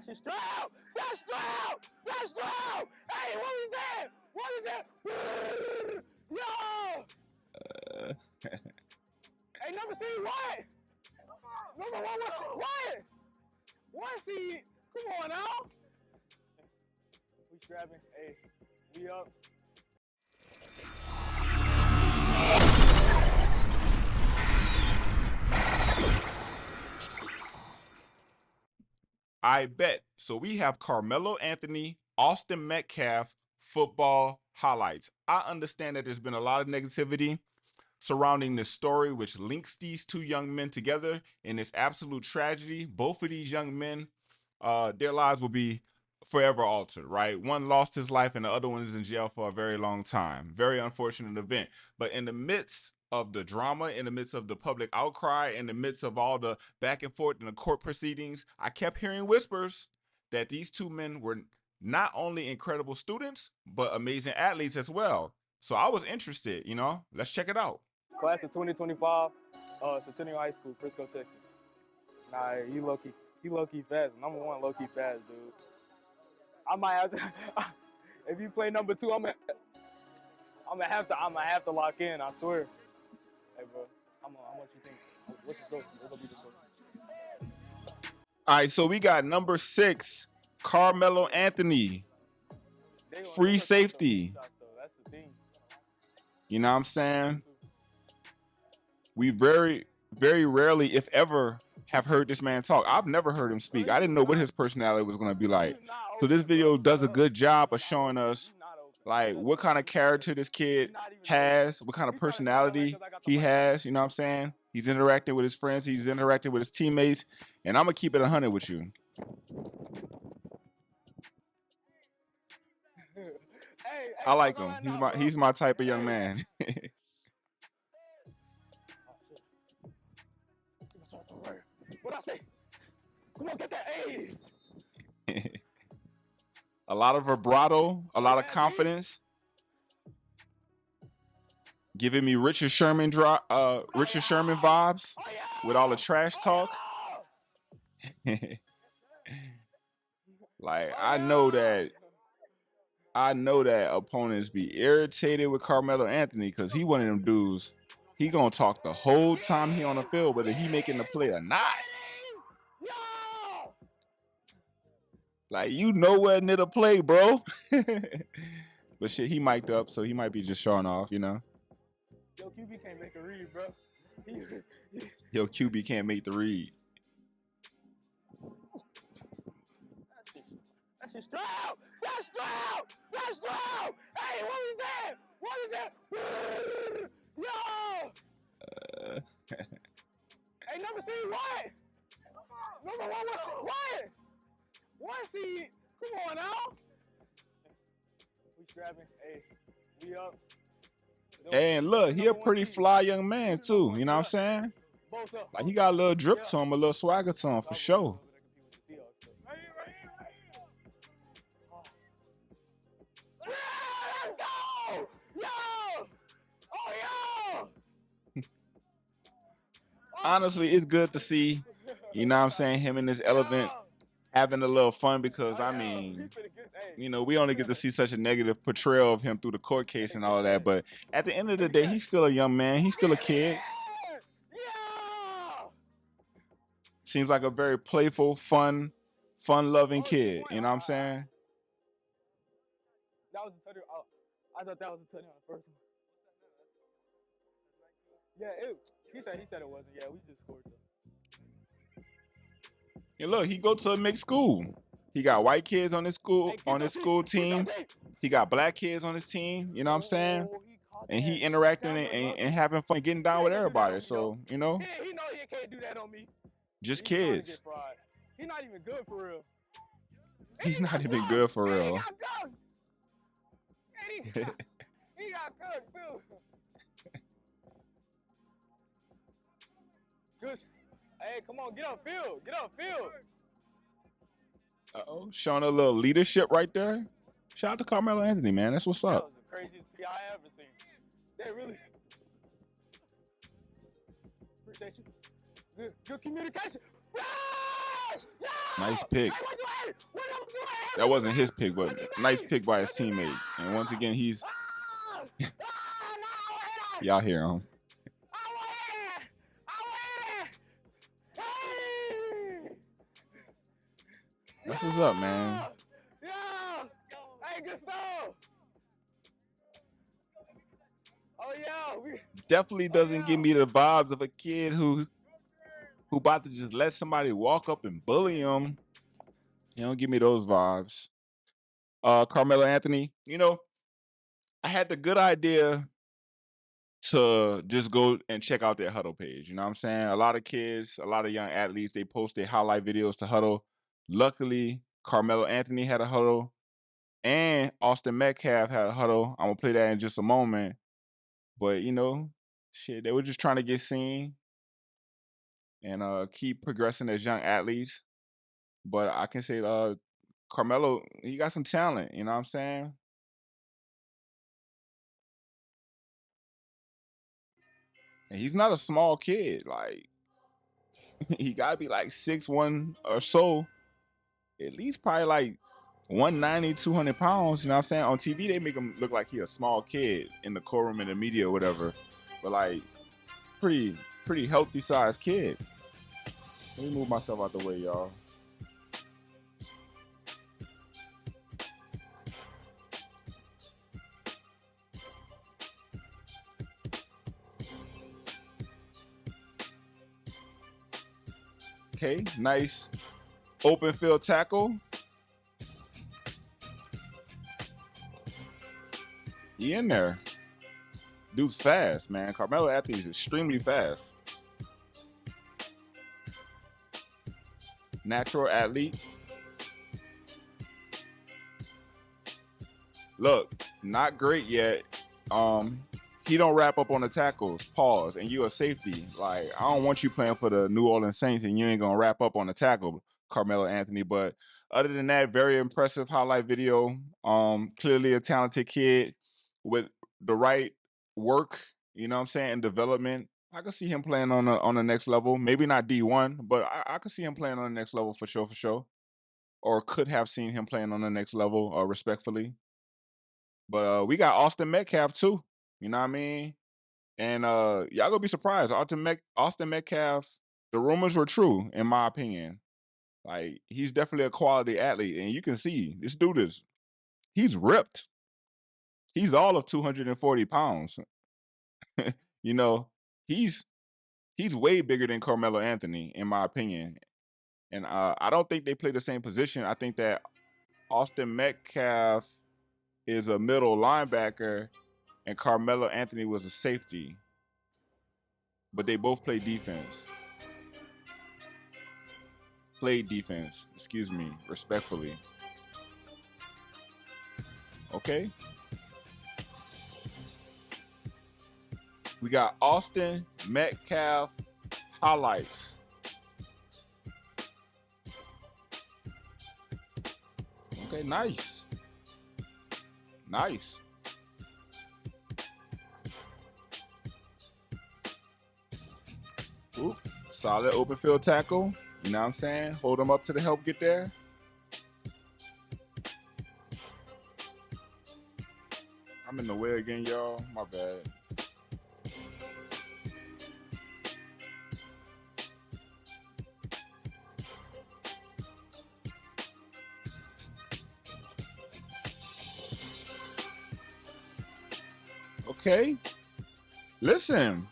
That's his throw. That's throw. That's throw. Hey, what is that? What is that? Yo. Hey, number C, what? Number one, what? What C? Come on now. We strapping. Hey, we up. I bet. So we have Karmelo Anthony, Austin Metcalf, football highlights. I understand that there's been a lot of negativity surrounding this story, which links these two young men together in this absolute tragedy. Both of these young men, their lives will be forever altered, right? One lost his life and the other one is in jail for a very long time. Very unfortunate event. But in the midst of the drama, in the midst of the public outcry, in the midst of all the back and forth in the court proceedings, I kept hearing whispers that these two men were not only incredible students, but amazing athletes as well. So I was interested, let's check it out. Class of 2025, Centennial High School, Frisco, Texas. Nah, he low-key fast. Number one, low-key fast, dude. I might have to, if you play number two, I'm gonna have to lock in, I swear. Hey, bro, how much you think? What's the score? What's gonna be the score? All right, so we got number 6, Karmelo Anthony, free safety. That's the thing. You know what I'm saying? We very, very rarely, if ever, have heard this man talk. I've never heard him speak. I didn't know what his personality was going to be like. So this video does a good job of showing us like what kind of character this kid has, what kind of personality he has, you know what I'm saying? He's interacting with his friends, he's interacting with his teammates, and I'm going to keep it 100 with you. I like him. He's my type of young man. What I say? Come on, get that A. A lot of vibrato, a lot of confidence. Giving me Richard Sherman vibes with all the trash talk. Like I know that opponents be irritated with Karmelo Anthony because he one of them dudes. He gonna talk the whole time he on the field, whether he making the play or not. Like you nowhere near the play, bro. But shit, he mic'd up, so he might be just showing off, Yo, QB can't make a read, bro. Yo, QB can't make the read. That's his throw. That's throw. That's throw. Hey, what is that? What is that? Yo. Hey, number C, what? Number one, what? What C? Come on now. We strapping. Hey, we up. And look, he a pretty fly young man too. You know what I'm saying? Like he got a little drip to him, a little swagger to him for sure. Let's go! Yo! Oh, yo! Honestly, it's good to see, you know what I'm saying, him in this element having a little fun because, I mean, we only get to see such a negative portrayal of him through the court case and all of that. But at the end of the day, he's still a young man. He's still a kid. Seems like a very playful, fun-loving kid. You know what I'm saying? That was a touchdown. Oh, I thought that was a touchdown on the first one. Yeah, he said it wasn't. Yeah, we just scored though. And look, he go to a mixed school. He got white kids on his school team. He got black kids on his team. You know what I'm saying? And he interacting and having fun, getting down with everybody. So He know he can't do that on me. Just kids. He's not even good for real. He's not even good for real. He got cooked too. Good. Hey, come on, get upfield. Get upfield. Uh-oh, showing a little leadership right there. Shout out to Karmelo Anthony, man. That's what's up. That was the craziest PI I ever seen. They really. Appreciate you. Good communication. Nice pick. That wasn't his pick, but nice pick by his teammate. And once again, he's y'all hear him. That's what's up, man. Yeah. Hey, good stuff. Oh yeah. Definitely doesn't give me the vibes of a kid who about to just let somebody walk up and bully him. You don't give me those vibes. Karmelo Anthony, you know, I had the good idea to just go and check out their Huddle page. You know what I'm saying? A lot of kids, a lot of young athletes, they post their highlight videos to Huddle. Luckily, Karmelo Anthony had a Huddle and Austin Metcalf had a Huddle. I'm going to play that in just a moment. But, you know, shit, they were just trying to get seen and keep progressing as young athletes. But I can say Karmelo, he got some talent, you know what I'm saying? And he's not a small kid. Like, he got to be like 6'1" or so. At least probably like 190, 200 pounds. You know what I'm saying? On TV, they make him look like he a small kid in the courtroom in the media or whatever. But like, pretty healthy sized kid. Let me move myself out the way, y'all. Okay, nice open field tackle. He in there. Dude's fast, man. Karmelo Anthony is extremely fast. Natural athlete. Look, not great yet. He don't wrap up on the tackles. Pause. And you a safety. Like, I don't want you playing for the New Orleans Saints and you ain't gonna wrap up on the tackle, Karmelo Anthony. But other than that, very impressive highlight video. Clearly a talented kid with the right work, you know what I'm saying, and development. I could see him playing on the next level. Maybe not D1, but I could see him playing on the next level for sure. Or could have seen him playing on the next level, respectfully. But we got Austin Metcalf too. You know what I mean? And y'all gonna be surprised. Austin Metcalf, the rumors were true, in my opinion. Like, he's definitely a quality athlete. And you can see this dude he's ripped. He's all of 240 pounds. You know, he's way bigger than Karmelo Anthony, in my opinion. And I don't think they play the same position. I think that Austin Metcalf is a middle linebacker and Karmelo Anthony was a safety. But they both play defense. Played defense, excuse me, respectfully. Okay. We got Austin Metcalf highlights. Okay, nice. Nice. Oop, solid open field tackle. You know what I'm saying? Hold him up to the help get there. I'm in the way again, y'all. My bad. Okay. Listen.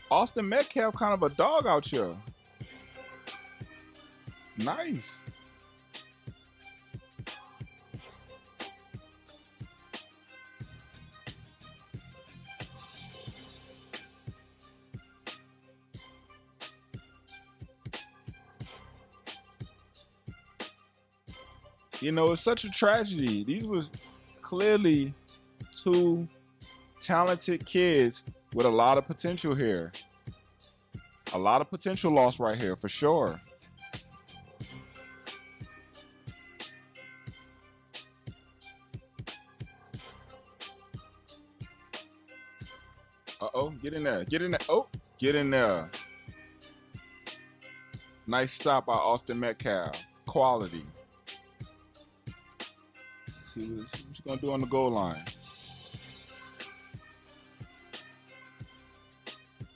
Austin Metcalf kind of a dog out here. Nice. You know, it's such a tragedy. These was clearly two talented kids with a lot of potential here. A lot of potential lost right here, for sure. Uh-oh, get in there. Get in there. Oh, get in there. Nice stop by Austin Metcalf. Quality. See what you gonna do on the goal line.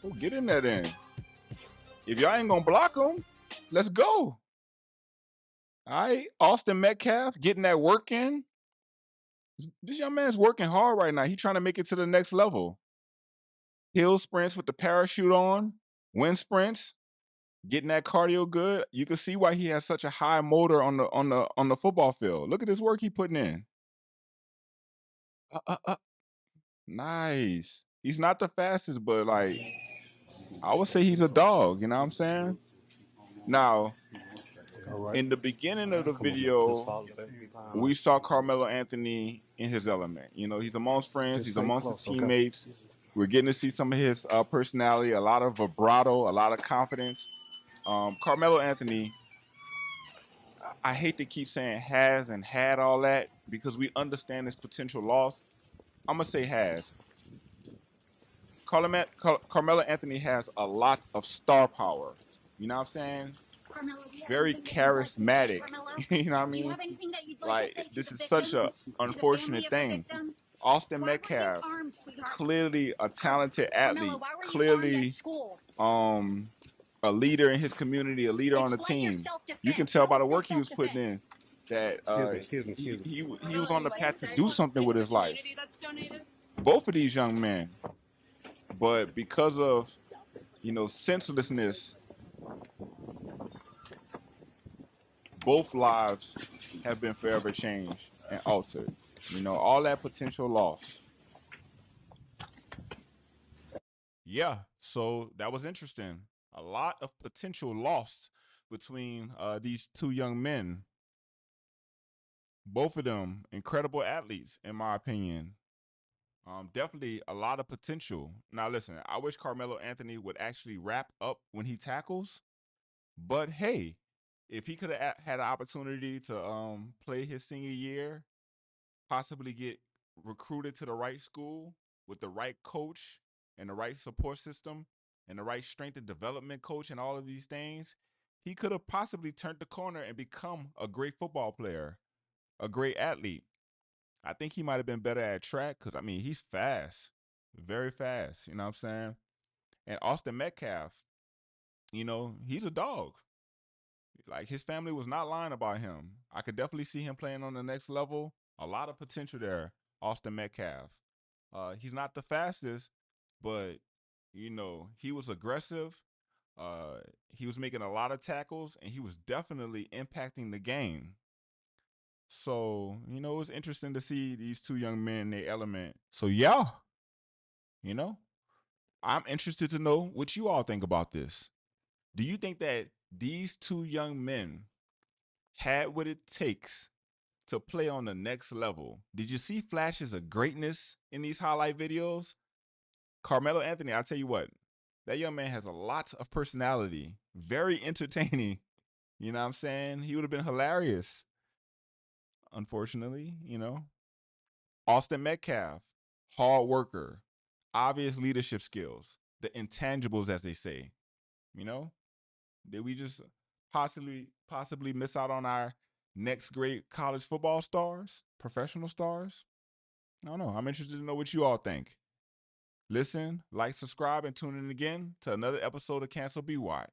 Oh, get in there then. If y'all ain't gonna block him, let's go. All right, Austin Metcalf getting that work in. This young man's working hard right now. He's trying to make it to the next level. Hill sprints with the parachute on, wind sprints, getting that cardio good. You can see why he has such a high motor on the football field. Look at this work he putting in. Nice. He's not the fastest, but like I would say he's a dog. You know what I'm saying? Now, in the beginning of the video, we saw Karmelo Anthony in his element. You know, he's amongst friends, he's amongst his teammates. We're getting to see some of his personality, a lot of vibrato, a lot of confidence. Karmelo Anthony, I hate to keep saying has and had all that because we understand his potential loss. I'm going to say has. Karmelo Anthony has a lot of star power. You know what I'm saying? Very charismatic. You know what I mean? Like, this is such an unfortunate thing. Austin Metcalf, clearly a talented athlete, clearly a leader in his community, a leader on the team. You can tell by the work he was putting in that he was on the path to do something with his life. Both of these young men. But because of, senselessness, both lives have been forever changed and altered. All that potential lost. Yeah, so that was interesting. A lot of potential lost between these two young men. Both of them incredible athletes, in my opinion. Definitely a lot of potential. Now, listen, I wish Karmelo Anthony would actually wrap up when he tackles. But hey, if he could have had an opportunity to play his senior year, possibly get recruited to the right school with the right coach and the right support system and the right strength and development coach and all of these things, he could have possibly turned the corner and become a great football player, a great athlete. I think he might have been better at track because, he's fast, very fast. You know what I'm saying? And Austin Metcalf, he's a dog. Like, his family was not lying about him. I could definitely see him playing on the next level. A lot of potential there, Austin Metcalf. He's not the fastest, but, he was aggressive. He was making a lot of tackles, and he was definitely impacting the game. So, it was interesting to see these two young men in their element. So, yeah, I'm interested to know what you all think about this. Do you think that these two young men had what it takes to play on the next level? Did you see flashes of greatness in these highlight videos? Karmelo Anthony, I tell you what, that young man has a lot of personality, very entertaining. You know what I'm saying? He would have been hilarious. Unfortunately, Austin Metcalf, hard worker, obvious leadership skills, the intangibles, as they say. Did we just possibly miss out on our next great college football stars, professional stars? I don't know. I'm interested to know what you all think. Listen, like, subscribe, and tune in again to another episode of Cancel BY.